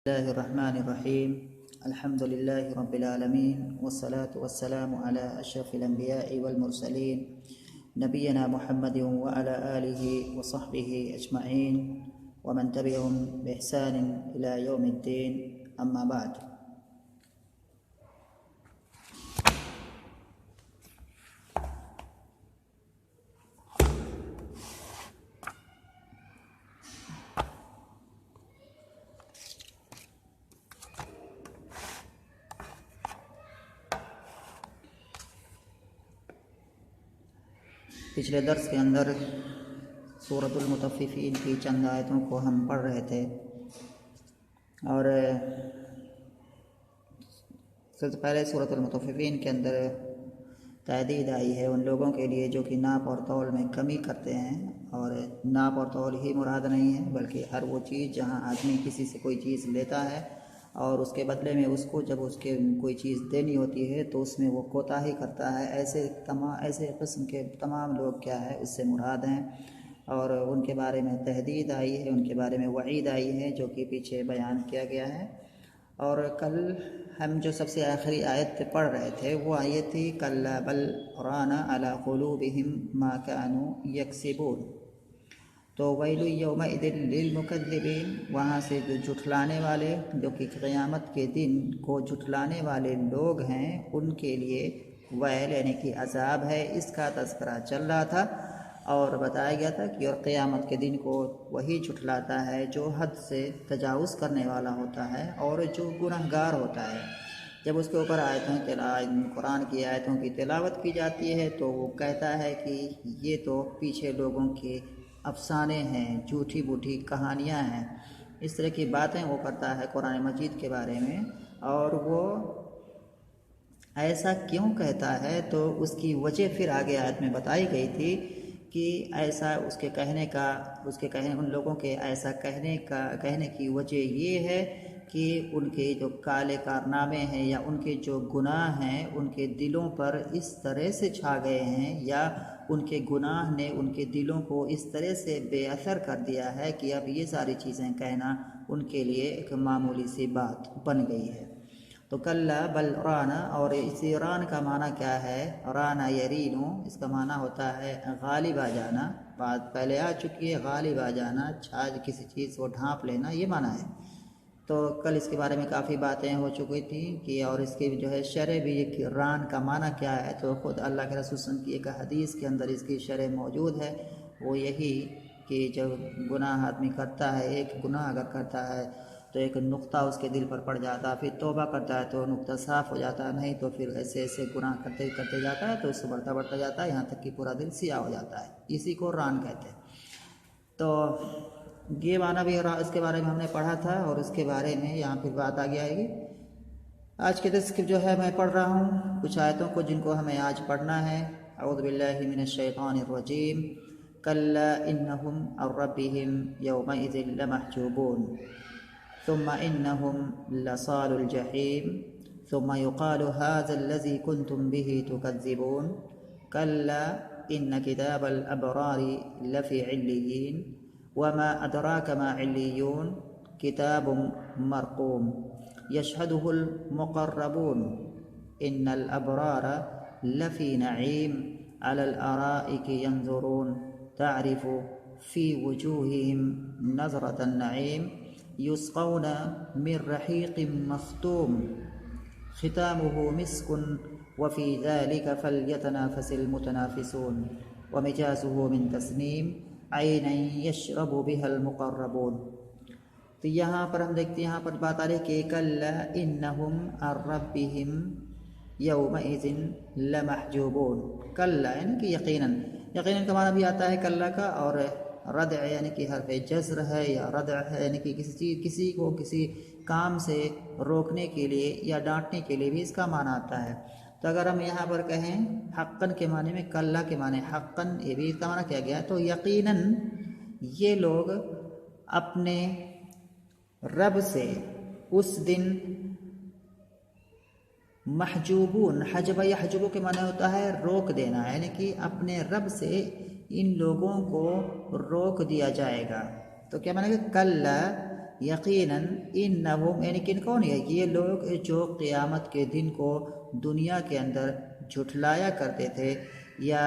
الله الرحمن الرحيم. الحمد لله رب العالمين، والصلاة والسلام على أشرف الأنبياء والمرسلين نبينا محمد وعلى آله وصحبه أجمعين ومن تبعهم بإحسان إلى يوم الدين. أما بعد، پچھلے درس کے اندر سورۃ المطففین کی چند آیتوں کو ہم پڑھ رہے تھے، اور سب سے پہلے سورۃ المطففین کے اندر تحدید آئی ہے ان لوگوں کے لیے جو کہ ناپ اور تول میں کمی کرتے ہیں، اور ناپ اور تول ہی مراد نہیں ہے بلکہ ہر وہ چیز جہاں آدمی کسی سے کوئی چیز لیتا ہے اور اس کے بدلے میں اس کو جب اس کے کوئی چیز دینی ہوتی ہے تو اس میں وہ کوتاہی کرتا ہے، ایسے قسم کے تمام لوگ کیا ہے اس سے مراد ہیں، اور ان کے بارے میں تحدید آئی ہے، ان کے بارے میں وعید آئی ہے جو کہ پیچھے بیان کیا گیا ہے۔ اور کل ہم جو سب سے آخری آیت پڑھ رہے تھے وہ آیت تھی کلا بل ران علی قلوبہم ما کانوا یکسبون، تو ویل یومئذ للمکذبین، وہاں سے جو جھٹلانے والے، جو کہ قیامت کے دن کو جھٹلانے والے لوگ ہیں، ان کے لیے ویل یعنی کہ عذاب ہے، اس کا تذکرہ چل رہا تھا، اور بتایا گیا تھا کہ اور قیامت کے دن کو وہی جھٹلاتا ہے جو حد سے تجاوز کرنے والا ہوتا ہے اور جو گنہگار ہوتا ہے۔ جب اس کے اوپر قرآن کی آیتوں کی تلاوت کی جاتی ہے تو وہ کہتا ہے کہ یہ تو پیچھے لوگوں کے افسانے ہیں، جھوٹی بوٹی کہانیاں ہیں، اس طرح کی باتیں وہ کرتا ہے قرآن مجید کے بارے میں۔ اور وہ ایسا کیوں کہتا ہے تو اس کی وجہ پھر آگے آیت میں بتائی گئی تھی کہ ایسا ان لوگوں کے ایسا کہنے کی وجہ یہ ہے کہ ان کے جو کالے کارنامے ہیں یا ان کے جو گناہ ہیں ان کے دلوں پر اس طرح سے چھا گئے ہیں، یا ان کے گناہ نے ان کے دلوں کو اس طرح سے بے اثر کر دیا ہے کہ اب یہ ساری چیزیں کہنا ان کے لیے ایک معمولی سی بات بن گئی ہے۔ تو کلا بل رانا، اور اسی ران کا معنی کیا ہے؟ رانا یرینو، اس کا معنی ہوتا ہے غالب آ جانا، بات پہلے آ چکی ہے، غالب آ جانا، چھاج کسی چیز کو ڈھانپ لینا، یہ معنی ہے۔ تو کل اس کے بارے میں کافی باتیں ہو چکی تھیں کہ اور اس کی جو ہے شرح بھی کہ ران کا معنی کیا ہے، تو خود اللہ کے رسول صلی اللہ علیہ وسلم کی ایک حدیث کے اندر اس کی شرح موجود ہے، وہ یہی کہ جب گناہ آدمی کرتا ہے، ایک گناہ اگر کرتا ہے تو ایک نقطہ اس کے دل پر پڑ جاتا ہے، پھر توبہ کرتا ہے تو نقطہ صاف ہو جاتا ہے، نہیں تو پھر ایسے گناہ کرتے جاتا ہے تو اس سے بڑھتا جاتا ہے یہاں تک کہ پورا دل سیاہ ہو جاتا ہے، اسی کو ران کہتے ہیں۔ تو یہ معنی بھی اس کے بارے میں ہم نے پڑھا تھا، اور اس کے بارے میں یہاں پھر بات آگے آئے گی۔ آج کے درس جو ہے میں پڑھ رہا ہوں کچھ آیتوں کو جن کو ہمیں آج پڑھنا ہے۔ اعوذ باللہ من الشیطان الرجیم، کلا انہم عن ربہم یومئذ لمحجوبون، ثم انہم لصال الجحیم، ثم يقال هذا الذي كنتم به تكذبون، كلا إن كتاب الأبرار لفي عليين، وما أدراك ما عليون، كتاب مرقوم يشهده المقربون، إن الأبرار لفي نعيم على الأرائك ينظرون، تعرف في وجوههم نظرة النعيم، يسقون من رحيق مختوم ختامه مسك، وفي ذلك فليتنافس المتنافسون، ومجازه من تسنیم عینا یشرب بها المقربون۔ تو یہاں پر ہم دیکھتے ہیں یہاں پر بات آ رہی ہے کہ کلا انہم عن ربہم یومئذ لمحجوبون، کلا یعنی کہ یقیناً کا معنی بھی آتا ہے کلا کا، اور ردع یعنی کہ حرف جزر ہے، یا ردع ہے یعنی کہ کسی کو کسی کام سے روکنے کے لیے یا ڈانٹنے کے لیے بھی اس کا معنی آتا ہے۔ تو اگر ہم یہاں پر کہیں حقاً کے معنی میں، کلا کے معنی حقاً، یہ بھی اس کا معنی کیا گیا ہے، تو یقیناً یہ لوگ اپنے رب سے اس دن محجوبون، حجب یحجب کے معنی ہوتا ہے روک دینا، یعنی کہ اپنے رب سے ان لوگوں کو روک دیا جائے گا۔ تو کیا معنی ہے؟ کلا یقیناً انہم یعنی کن کون ہے یہ لوگ جو قیامت کے دن کو دنیا کے اندر جھٹلایا کرتے تھے یا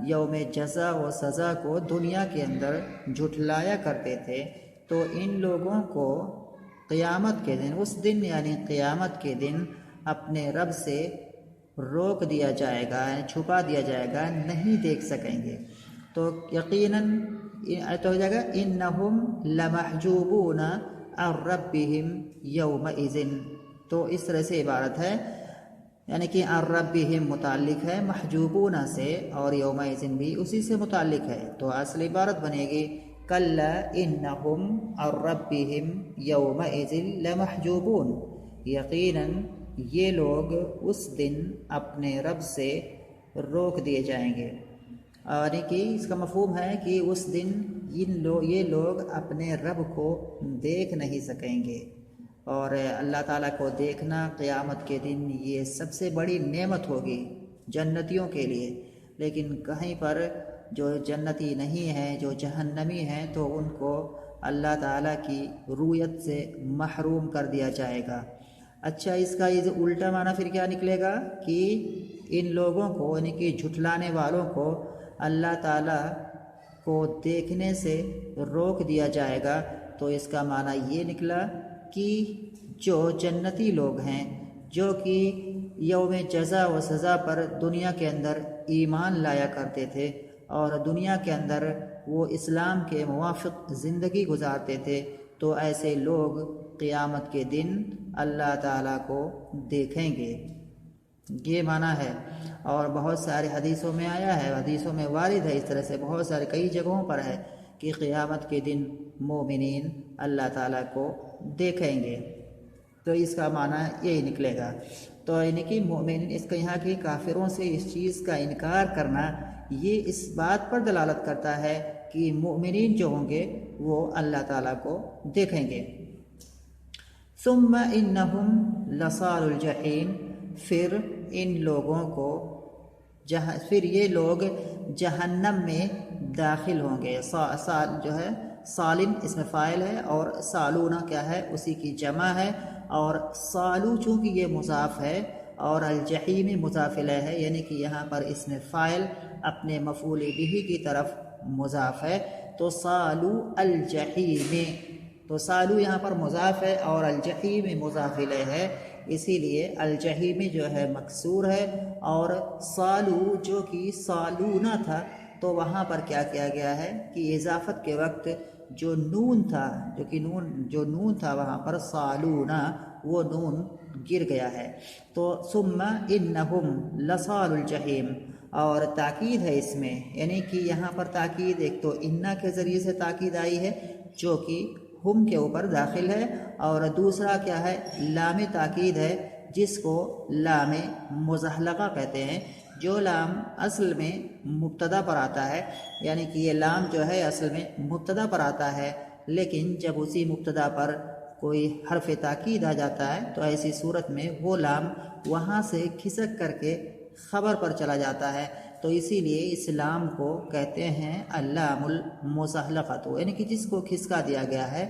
یوم جزا و سزا کو دنیا کے اندر جھٹلایا کرتے تھے، تو ان لوگوں کو قیامت کے دن، اس دن یعنی قیامت کے دن اپنے رب سے روک دیا جائے گا، یعنی چھپا دیا جائے گا، نہیں دیکھ سکیں گے۔ تو یقیناً تو ہو جائے گا انہم لمحجوبون عن ربہم یومئذ، تو اس طرح سے عبارت ہے، یعنی کہ عن ربہم متعلق ہے محجوبون سے، اور یومئذ بھی اسی سے متعلق ہے، تو اصل عبارت بنے گی کلا انہم عن ربہم یومئذ لمحجوبون، یقیناً یہ لوگ اس دن اپنے رب سے روک دیے جائیں گے، یعنی کہ اس کا مفہوم ہے کہ اس دن یہ لوگ اپنے رب کو دیکھ نہیں سکیں گے، اور اللہ تعالیٰ کو دیکھنا قیامت کے دن یہ سب سے بڑی نعمت ہوگی جنتیوں کے لیے، لیکن کہیں پر جو جنتی نہیں ہیں، جو جہنمی ہیں، تو ان کو اللہ تعالیٰ کی رویت سے محروم کر دیا جائے گا۔ اچھا، اس کا یہ الٹا معنی پھر کیا نکلے گا کہ ان لوگوں کو یعنی کہ جھٹلانے والوں کو اللہ تعالیٰ کو دیکھنے سے روک دیا جائے گا، تو اس کا معنی یہ نکلا کہ جو جنتی لوگ ہیں، جو کہ یوم جزا و سزا پر دنیا کے اندر ایمان لایا کرتے تھے اور دنیا کے اندر وہ اسلام کے موافق زندگی گزارتے تھے، تو ایسے لوگ قیامت کے دن اللہ تعالیٰ کو دیکھیں گے، یہ معنی ہے۔ اور بہت سارے حدیثوں میں آیا ہے، حدیثوں میں وارد ہے، اس طرح سے بہت سارے کئی جگہوں پر ہے کہ قیامت کے دن مومنین اللہ تعالیٰ کو دیکھیں گے، تو اس کا معنی یہی نکلے گا۔ تو یعنی کہ مومنین، اس کا یہاں کی کافروں سے اس چیز کا انکار کرنا یہ اس بات پر دلالت کرتا ہے کہ مومنین جو ہوں گے وہ اللہ تعالیٰ کو دیکھیں گے۔ ثم انہم لصال الجحیم، پھر ان لوگوں کو پھر یہ لوگ جہنم میں داخل ہوں گے۔ سال جو ہے سالن اس میں فاعل ہے، اور سالونہ کیا ہے اسی کی جمع ہے، اور سالو چونکہ یہ مضاف ہے اور الجحیم مضاف الیہ ہے، یعنی کہ یہاں پر اس میں فاعل اپنے مفعول بہ کی طرف مضاف ہے، تو سالو الجحیم، تو سالو یہاں پر مضاف ہے اور الجحیم مضاف الیہ ہے، اسی لیے الجحیم جو ہے مکسور ہے، اور سالو جو کہ سالونہ تھا تو وہاں پر کیا کیا گیا ہے کہ اضافت کے وقت جو نون تھا، جو نون تھا وہاں پر سالونہ، وہ نون گر گیا ہے، تو ثم انہم لصال الجحیم، اور تاکید ہے اس میں، یعنی کہ یہاں پر تاکید ایک تو انا کے ذریعے سے تاکید آئی ہے جو کہ ہم کے اوپر داخل ہے، اور دوسرا کیا ہے لام تاکید ہے جس کو لام مزحلقہ کہتے ہیں، جو لام اصل میں مبتدا پر آتا ہے، یعنی کہ یہ لام جو ہے اصل میں مبتدا پر آتا ہے، لیکن جب اسی مبتدا پر کوئی حرف تاکید آ جاتا ہے تو ایسی صورت میں وہ لام وہاں سے کھسک کر کے خبر پر چلا جاتا ہے، تو اسی لیے اس لام کو کہتے ہیں اللام المزحلقۃ، یعنی کہ جس کو کھسکا دیا گیا ہے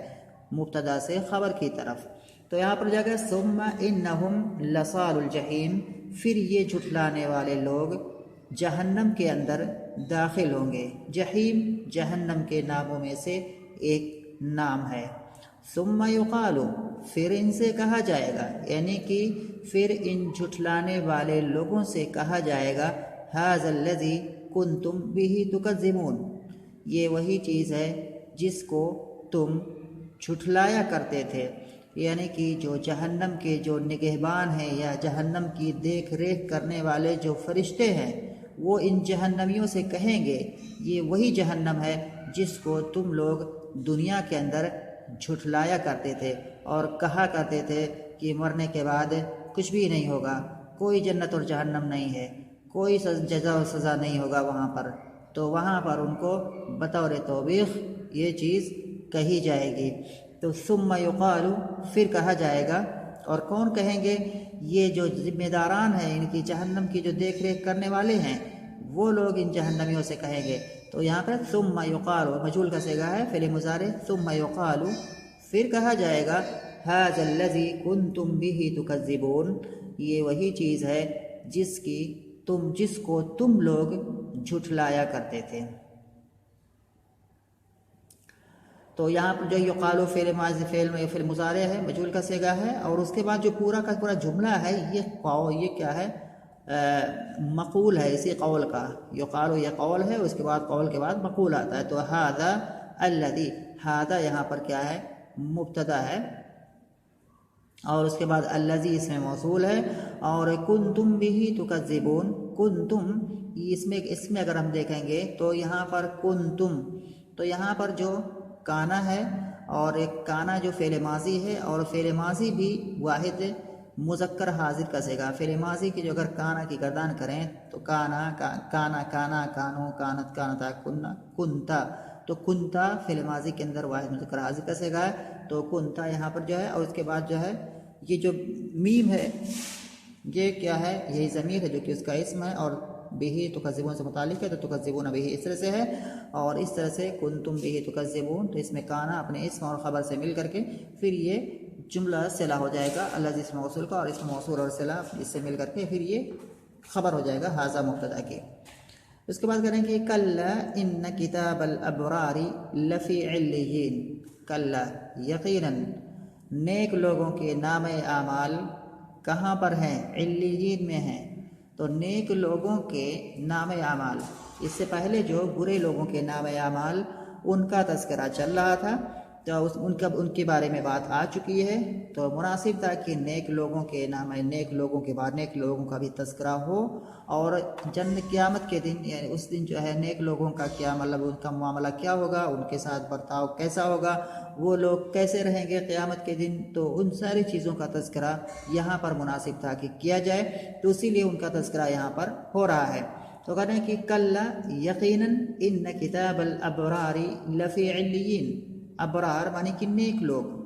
مبتدا سے خبر کی طرف۔ تو یہاں پر جا کے ثم انہم لصال الجحیم، پھر یہ جھٹلانے والے لوگ جہنم کے اندر داخل ہوں گے۔ جحیم جہنم کے ناموں میں سے ایک نام ہے۔ ثم یقال، پھر ان سے کہا جائے گا، یعنی کہ پھر ان جھٹلانے والے لوگوں سے کہا جائے گا ھذا الذی کنتم بہ تکذبون، یہ وہی چیز ہے جس کو تم جھٹلایا کرتے تھے، یعنی کہ جو جہنم کے جو نگہبان ہیں یا جہنم کی دیکھ ریکھ کرنے والے جو فرشتے ہیں، وہ ان جہنمیوں سے کہیں گے یہ وہی جہنم ہے جس کو تم لوگ دنیا کے اندر جھٹلایا کرتے تھے اور کہا کرتے تھے کہ مرنے کے بعد کچھ بھی نہیں ہوگا، کوئی جنت اور جہنم نہیں ہے، کوئی جزا و سزا نہیں ہوگا وہاں پر، تو وہاں پر ان کو بطور توبیخ یہ چیز کہی جائے گی۔ تو ثم یقال، پھر کہا جائے گا، اور کون کہیں گے؟ یہ جو ذمہ داران ہیں ان کی جہنم کی جو دیکھ ریکھ کرنے والے ہیں وہ لوگ ان جہنمیوں سے کہیں گے۔ تو یہاں پر ثم یقال مجہول کا صیغہ ہے فعل مضارع، ثم یقال پھر کہا جائے گا ھذا الذی کنتم بہ تکذبون، یہ وہی چیز ہے جس کو تم لوگ جھٹلایا کرتے تھے۔ تو یہاں پر جو یقالو فعل ماضی فعل مضارع ہے، مجہول کا صیغہ ہے، اور اس کے بعد جو پورا کا پورا جملہ ہے یہ کیا ہے؟ مقول ہے اسی قول کا۔ یقالو یہ قول ہے، اس کے بعد قول کے بعد مقول آتا ہے۔ تو ھذا الذی، ھذا یہاں پر کیا ہے؟ مبتدا ہے، اور اس کے بعد الذی اس میں موصول ہے، اور کنتم بہ تکذبون، کنتم اس میں اگر ہم دیکھیں گے تو یہاں پر کنتم، تو یہاں پر جو کانا ہے، اور ایک کانا جو فعل ماضی ہے، اور فعل ماضی بھی واحد مذکر حاضر کا صیغہ۔ فعل ماضی کی جو اگر کانا کی گردان کریں تو کانا کانو کانت کانتا کنتا، تو کنتا فعل ماضی کے اندر واحد مذکر حاضر کا صیغہ ہے، تو کنتا یہاں پر جو ہے، اور اس کے بعد جو ہے یہ جو میم ہے یہ کیا ہے؟ یہی ضمیر ہے جو کہ اس کا اسم ہے، اور بہ تکذبون سے متعلق ہے، تو تکذبون بہ اس طرح سے ہے، اور اس طرح سے کنتم بہ تکذبون، تو اس میں کانا اپنے اسم اور خبر سے مل کر کے پھر یہ جملہ صلہ ہو جائے گا، اللہ جس موصول کا، اور اسم موصول اور صلہ اس سے مل کر کے پھر یہ خبر ہو جائے گا ھذا مبتدا کی۔ اس کے بعد کریں کہ کلا ان کتاب الابرار لفی علیین، کلا یقیناً نیک لوگوں کے نام اعمال کہاں پر ہیں؟ علیین میں ہیں۔ تو نیک لوگوں کے نام اعمال، اس سے پہلے جو برے لوگوں کے نام اعمال ان کا تذکرہ چل رہا تھا، تو ان کے بارے میں بات آ چکی ہے، تو مناسب تھا کہ نیک لوگوں کے نام، نیک لوگوں کے بعد نیک لوگوں کا بھی تذکرہ ہو، اور قیامت کے دن یعنی اس دن جو ہے نیک لوگوں کا کیا مطلب، ان کا معاملہ کیا ہوگا، ان کے ساتھ برتاؤ کیسا ہوگا، وہ لوگ کیسے رہیں گے قیامت کے دن، تو ان ساری چیزوں کا تذکرہ یہاں پر مناسب تھا کہ کیا جائے، تو اسی لیے ان کا تذکرہ یہاں پر ہو رہا ہے۔ تو کہتے ہیں کہ کلا یقیناً ان کتاب الابرار لفی علیین، ابرار معنی کہ نیک لوگ،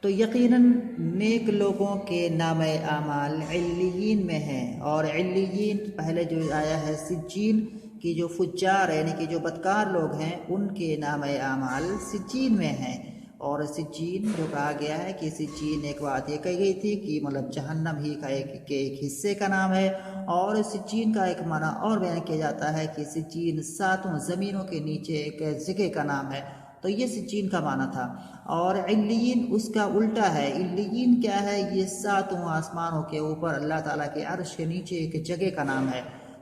تو یقیناً نیک لوگوں کے نام اعمال علیین میں ہیں، اور علیین پہلے جو آیا ہے سجین کی، جو فجار یعنی کہ جو بدکار لوگ ہیں ان کے نام اعمال سجین میں ہیں، اور سجین جو کہا گیا ہے کہ سجین ایک بات یہ کہی گئی تھی کہ مطلب جہنم ہی کا ایک حصے کا نام ہے، اور سجین کا ایک معنی اور بیان کیا جاتا ہے کہ سجین 7 زمینوں کے نیچے ایک جگہ کا نام ہے، تو یہ سجین کا معنی تھا۔ اور علیین اس کا الٹا ہے، علیین کیا ہے؟ یہ 7 آسمانوں کے اوپر اللہ تعالیٰ کے عرش کے نیچے ایک جگہ کا نام ہے۔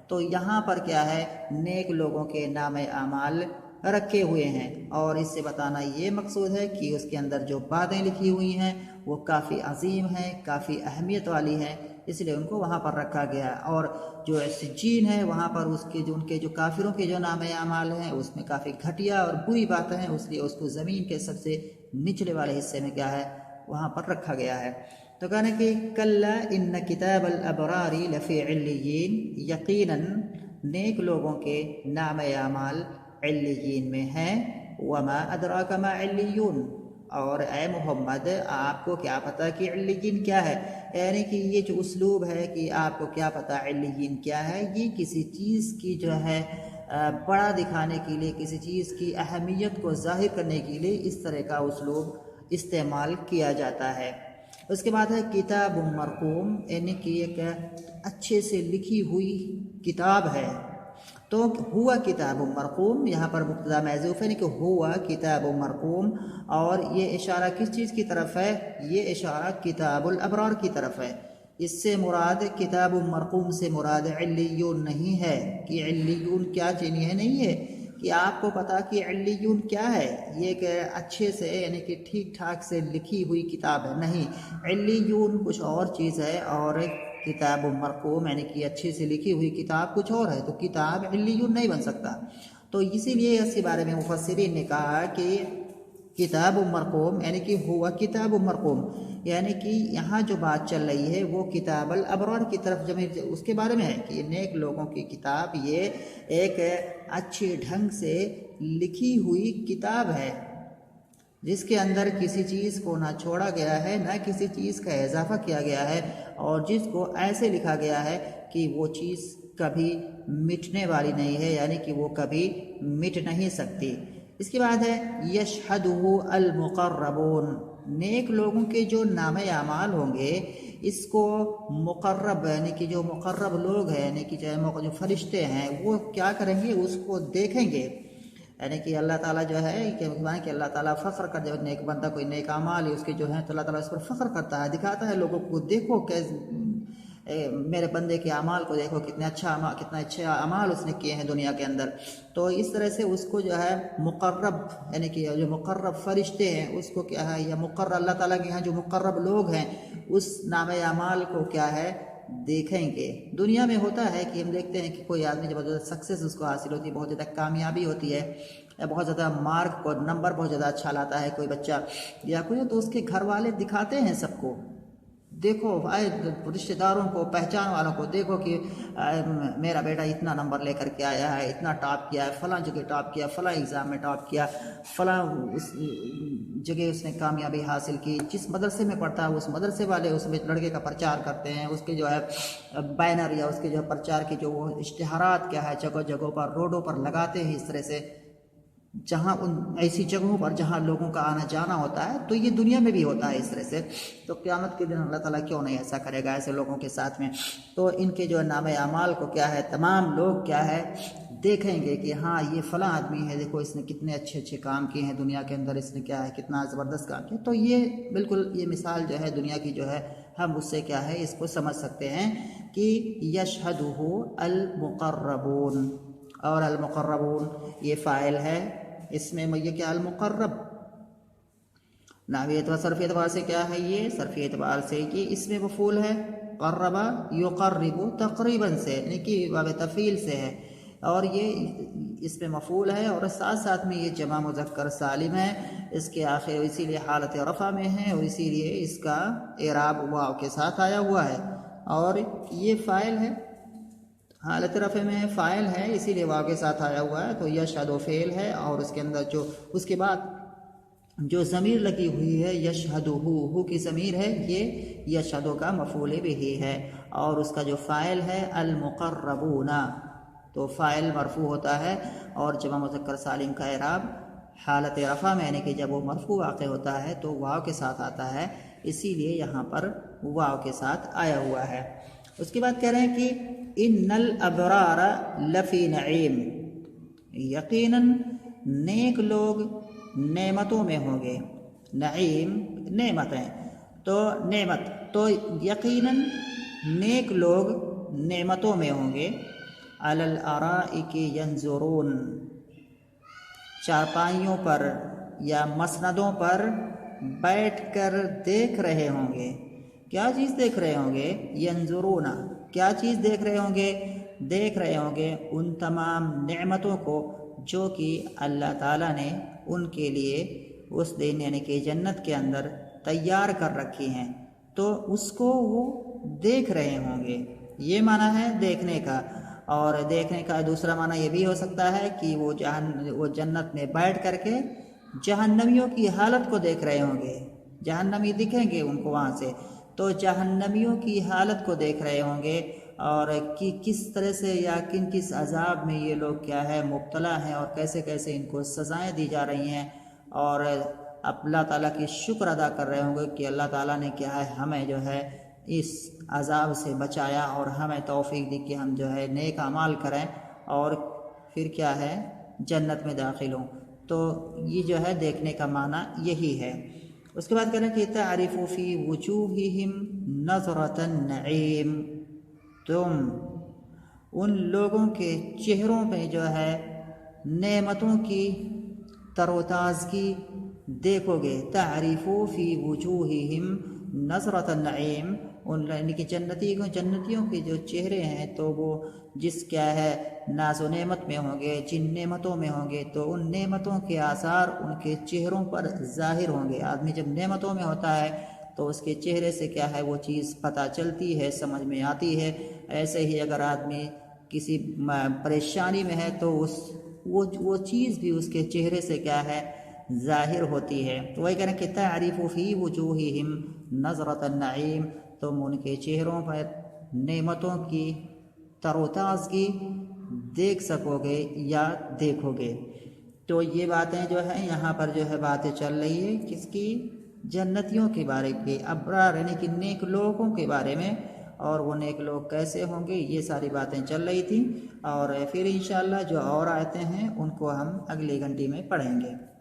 تو یہاں پر کیا ہے؟ نیک لوگوں کے نام اعمال رکھے ہوئے ہیں، اور اس سے بتانا یہ مقصود ہے کہ اس کے اندر جو باتیں لکھی ہوئی ہیں وہ کافی عظیم ہیں، کافی اہمیت والی ہیں، اس لیے ان کو وہاں پر رکھا گیا ہے۔ اور جو سجین ہے وہاں پر ان کے جو کافروں کے جو نام اعمال ہیں اس میں کافی گھٹیا اور بری باتیں ہیں، اس لیے اس کو زمین کے سب سے نچلے والے حصے میں کیا ہے؟ وہاں پر رکھا گیا ہے۔ تو کہنا کہ کلا ان کتاب الابرار لفی علیین، یقیناً نیک لوگوں کے نام اعمال علیین میں ہیں، وما ادراک ما علیون، اور اے محمد آپ کو کیا پتہ کہ علیین کیا ہے؟ یعنی کہ یہ جو اسلوب ہے کہ آپ کو کیا پتہ علیین کیا ہے، یہ کسی چیز کی جو ہے بڑا دکھانے کے لیے، کسی چیز کی اہمیت کو ظاہر کرنے کے لیے اس طرح کا اسلوب استعمال کیا جاتا ہے۔ اس کے بعد ہے کتاب مرقوم، یعنی کہ ایک اچھے سے لکھی ہوئی کتاب ہے۔ تو ہوا کتاب مرقوم، یہاں پر مبتدا محذوف ہے، یعنی کہ ہوا کتاب مرقوم، اور یہ اشارہ کس چیز کی طرف ہے؟ یہ اشارہ کتاب الابرار کی طرف ہے۔ اس سے مراد کتاب مرقوم سے مراد علیون نہیں ہے، کہ علیون کیا چینی ہے، نہیں ہے کہ آپ کو پتا کہ علیون کیا ہے، یہ ایک اچھے سے یعنی کہ ٹھیک ٹھاک سے لکھی ہوئی کتاب ہے، نہیں، علیون کچھ اور چیز ہے، اور کتاب مرقوم یعنی کہ اچھے سے لکھی ہوئی کتاب کچھ اور ہے، تو کتاب علیون نہیں بن سکتا۔ تو اسی لیے اس کے بارے میں مفسرین نے کہا کہ کتاب مرقوم یعنی کہ ہوا کتاب مرقوم، یعنی کہ یہاں جو بات چل رہی ہے وہ کتاب الابرار کی طرف اس کے بارے میں ہے کہ نیک لوگوں کی کتاب یہ ایک اچھی ڈھنگ سے لکھی ہوئی کتاب ہے، جس کے اندر کسی چیز کو نہ چھوڑا گیا ہے، نہ کسی چیز کا اضافہ کیا گیا ہے، اور جس کو ایسے لکھا گیا ہے کہ وہ چیز کبھی مٹنے والی نہیں ہے، یعنی کہ وہ کبھی مٹ نہیں سکتی۔ اس کے بعد ہے یشہدہ المقربون، نیک لوگوں کے جو نام اعمال ہوں گے اس کو مقرب یعنی کہ جو مقرب لوگ ہیں یعنی کہ جو فرشتے ہیں وہ کیا کریں گے، اس کو دیکھیں گے. یعنی کہ اللہ تعالیٰ جو ہے کہ اللہ تعالیٰ فخر کر جب نیک بندہ کوئی نیک اعمال ہے اس کے جو ہیں تو اللہ تعالیٰ اس پر فخر کرتا ہے، دکھاتا ہے لوگوں کو، دیکھو کہ میرے بندے کے اعمال کو دیکھو، کتنے اچھے اعمال اس نے کیے ہیں دنیا کے اندر. تو اس طرح سے اس کو جو ہے مقرب یعنی کہ جو مقرب فرشتے ہیں اس کو کیا ہے، یا مقرر اللہ تعالیٰ کے یہاں جو مقرب لوگ ہیں اس نام اعمال کو کیا ہے دیکھیں گے. دنیا میں ہوتا ہے کہ ہم دیکھتے ہیں کہ کوئی آدمی جب بہت زیادہ سکسیس اس کو حاصل ہوتی ہے، بہت زیادہ کامیابی ہوتی ہے، یا بہت زیادہ مارک کو نمبر بہت زیادہ اچھا لاتا ہے کوئی بچہ یا کوئی، تو اس کے گھر والے دکھاتے ہیں سب کو، دیکھو رشتہ داروں کو، پہچان والوں کو، دیکھو کہ میرا بیٹا اتنا نمبر لے کر کے آیا ہے، اتنا ٹاپ کیا ہے، فلاں جگہ ٹاپ کیا، فلاں ایگزام میں ٹاپ کیا، فلاں اس جگہ اس نے کامیابی حاصل کی، جس مدرسے میں پڑھتا ہے اس مدرسے والے اس میں لڑکے کا پرچار کرتے ہیں، اس کے جو ہے بینر یا اس کے جو پرچار کی جو وہ اشتہارات کیا ہے جگہ جگہوں پر روڈوں پر لگاتے ہیں، اس طرح سے جہاں ان ایسی جگہوں پر جہاں لوگوں کا آنا جانا ہوتا ہے. تو یہ دنیا میں بھی ہوتا ہے اس طرح سے. تو قیامت کے دن اللہ تعالیٰ کیوں نہیں ایسا کرے گا ایسے لوگوں کے ساتھ میں. تو ان کے جو نام اعمال کو کیا ہے تمام لوگ کیا ہے دیکھیں گے کہ ہاں یہ فلاں آدمی ہے، دیکھو اس نے کتنے اچھے کام کیے ہیں دنیا کے اندر، اس نے کیا ہے کتنا زبردست کام کیا. تو یہ بالکل یہ مثال جو ہے دنیا کی جو ہے ہم اس سے کیا ہے اس کو سمجھ سکتے ہیں کہ یشہدہ المقربون. اور المقربون یہ فاعل ہے، اس میں یہ کیا المقرب نحوی اعتبار صرفی اعتبار سے کیا ہے، یہ صرفی اعتبار سے یہ اس میں مفعول ہے، قربا یقرب تقریباً سے یعنی کہ باب تفعیل سے ہے، اور یہ اس میں مفعول ہے اور ساتھ ساتھ میں یہ جمع مذکر سالم ہے، اس کے آخر اسی لیے حالت رفع میں ہے اور اسی لیے اس کا اعراب واو کے ساتھ آیا ہوا ہے. اور یہ فاعل ہے، حالت رفع میں فاعل ہے اسی لیے واو کے ساتھ آیا ہوا ہے. تو یشہد فعل ہے اور اس کے اندر جو اس کے بعد جو ضمیر لگی ہوئی ہے یشہدہ ہو کی ضمیر ہے، یہ یشہد کا مفعول بھی ہے. اور اس کا جو فاعل ہے المقربون، تو فاعل مرفوع ہوتا ہے اور جمع مذکر سالم کا اعراب حالت رفع میں یعنی کہ جب وہ مرفوع واقع ہوتا ہے تو واو کے ساتھ آتا ہے، اسی لیے یہاں پر واو کے ساتھ آیا ہوا ہے. اس کے بعد کہہ رہے ہیں کہ ان الابرار لفی نعیم، یقیناً نیک لوگ نعمتوں میں ہوں گے. نعیم نعمتیں، تو نعمت تو یقیناً نیک لوگ نعمتوں میں ہوں گے. علی الارائک ینظرون، چارپائیوں پر یا مسندوں پر بیٹھ کر دیکھ رہے ہوں گے. کیا چیز دیکھ رہے ہوں گے؟ ینظرون، کیا چیز دیکھ رہے ہوں گے؟ دیکھ رہے ہوں گے ان تمام نعمتوں کو جو کہ اللہ تعالیٰ نے ان کے لیے اس دن یعنی کہ جنت کے اندر تیار کر رکھی ہیں، تو اس کو وہ دیکھ رہے ہوں گے. یہ معنی ہے دیکھنے کا. اور دیکھنے کا دوسرا معنی یہ بھی ہو سکتا ہے کہ وہ جنت میں بیٹھ کر کے جہنمیوں کی حالت کو دیکھ رہے ہوں گے. جہنمی دکھیں گے ان کو وہاں سے، تو جہنمیوں کی حالت کو دیکھ رہے ہوں گے اور کس طرح سے یا کس عذاب میں یہ لوگ کیا ہے مبتلا ہیں اور کیسے کیسے ان کو سزائیں دی جا رہی ہیں، اور اللہ تعالیٰ کی شکر ادا کر رہے ہوں گے کہ اللہ تعالیٰ نے کیا ہے ہمیں جو ہے اس عذاب سے بچایا اور ہمیں توفیق دی کہ ہم جو ہے نیک اعمال کریں اور پھر کیا ہے جنت میں داخل ہوں. تو یہ جو ہے دیکھنے کا معنی یہی ہے. اس کے بعد کہنا کہ تعرف فی وجوہہم نظرۃ النعیم، تم ان لوگوں کے چہروں پہ جو ہے نعمتوں کی تر و تازگی دیکھو گے. تعرف فی وجوہہم نظرۃ النعیم، ان یعنی کہ جنتیوں کے جو چہرے ہیں تو وہ جس کیا ہے ناز و نعمت میں ہوں گے، جن نعمتوں میں ہوں گے تو ان نعمتوں کے آثار ان کے چہروں پر ظاہر ہوں گے. آدمی جب نعمتوں میں ہوتا ہے تو اس کے چہرے سے کیا ہے وہ چیز پتہ چلتی ہے، سمجھ میں آتی ہے. ایسے ہی اگر آدمی کسی پریشانی میں ہے تو وہ چیز بھی اس کے چہرے سے کیا ہے ظاہر ہوتی ہے. تو وہی کہنا کہ تعرف فی وجوہہم نظرۃ النعیم، تم ان کے چہروں پر نعمتوں کی تر و تازگی دیکھ سکو گے یا دیکھو گے. تو یہ باتیں جو ہیں یہاں پر جو ہے باتیں چل رہی ہے کس کی؟ جنتیوں کے بارے کے، ابرار یعنی کہ نیک لوگوں کے بارے میں، اور وہ نیک لوگ کیسے ہوں گے، یہ ساری باتیں چل رہی تھیں۔ اور پھر انشاءاللہ جو اور آیتیں ہیں ان کو ہم اگلی گھنٹی میں پڑھیں گے۔